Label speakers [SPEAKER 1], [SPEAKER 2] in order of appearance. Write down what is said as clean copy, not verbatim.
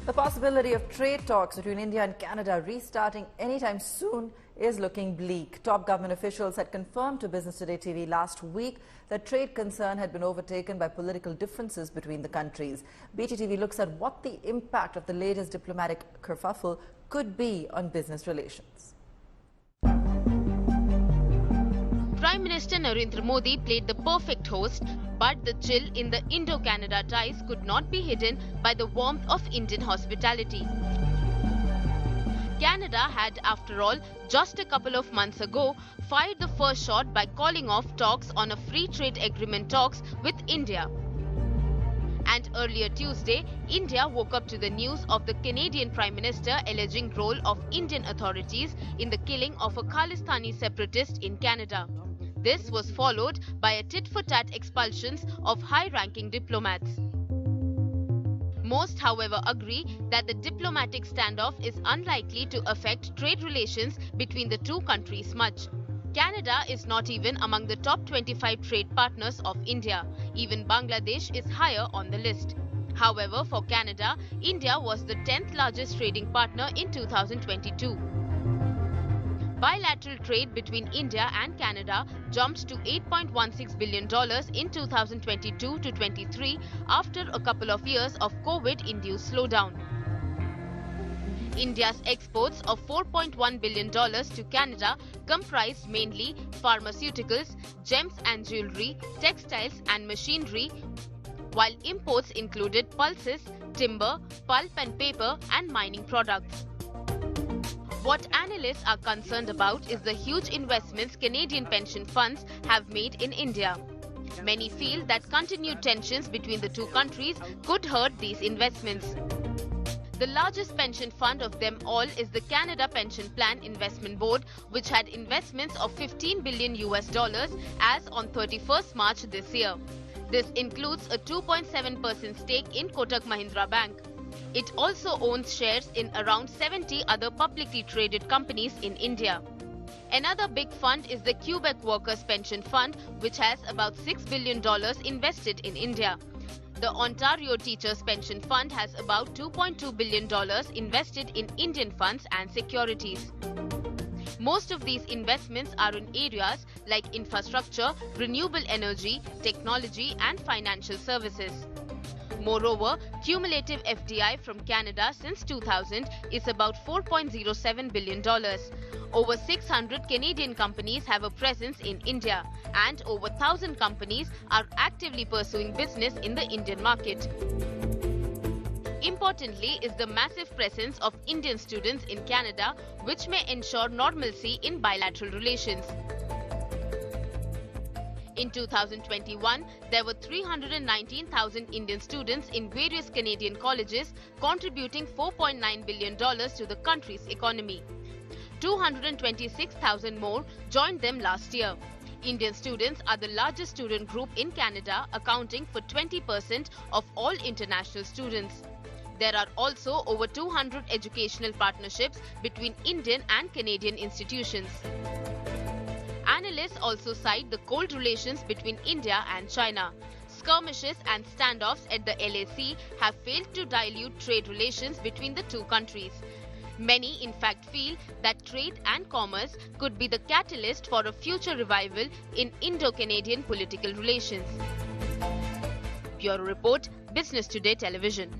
[SPEAKER 1] The possibility of trade talks between India and Canada restarting anytime soon is looking bleak. Top government officials had confirmed to Business Today TV last week that trade concern had been overtaken by political differences between the countries. BTTV looks at what the impact of the latest diplomatic kerfuffle could be on business relations.
[SPEAKER 2] Prime Minister Narendra Modi played the perfect host, but the chill in the Indo-Canada ties could not be hidden by the warmth of Indian hospitality. Canada had, after all, just a couple of months ago, fired the first shot by calling off talks on a free trade agreement talks with India. And earlier Tuesday, India woke up to the news of the Canadian Prime Minister alleging role of Indian authorities in the killing of a Khalistani separatist in Canada. This was followed by a tit-for-tat expulsions of high-ranking diplomats. Most, however, agree that the diplomatic standoff is unlikely to affect trade relations between the two countries much. Canada is not even among the top 25 trade partners of India. Even Bangladesh is higher on the list. However, for Canada, India was the 10th largest trading partner in 2022. Bilateral trade between India and Canada jumped to $8.16 billion in 2022-23 after a couple of years of COVID-induced slowdown. India's exports of $4.1 billion to Canada comprised mainly pharmaceuticals, gems and jewelry, textiles and machinery, while imports included pulses, timber, pulp and paper and mining products. What analysts are concerned about is the huge investments Canadian pension funds have made in India. Many feel that continued tensions between the two countries could hurt these investments. The largest pension fund of them all is the Canada Pension Plan Investment Board, which had investments of $15 billion as on 31st March this year. This includes a 2.7% stake in Kotak Mahindra Bank. It also owns shares in around 70 other publicly traded companies in India. Another big fund is the Quebec Workers' Pension Fund, which has about $6 billion invested in India. The Ontario Teachers' Pension Fund has about $2.2 billion invested in Indian funds and securities. Most of these investments are in areas like infrastructure, renewable energy, technology and financial services. Moreover, cumulative FDI from Canada since 2000 is about $4.07 billion. Over 600 Canadian companies have a presence in India, and over 1,000 companies are actively pursuing business in the Indian market. Importantly is the massive presence of Indian students in Canada, which may ensure normalcy in bilateral relations. In 2021, there were 319,000 Indian students in various Canadian colleges, contributing $4.9 billion to the country's economy. 226,000 more joined them last year. Indian students are the largest student group in Canada, accounting for 20% of all international students. There are also over 200 educational partnerships between Indian and Canadian institutions. Analysts also cite the cold relations between India and China. Skirmishes and standoffs at the LAC have failed to dilute trade relations between the two countries. Many, in fact, feel that trade and commerce could be the catalyst for a future revival in Indo-Canadian political relations. Bureau Report, Business Today Television.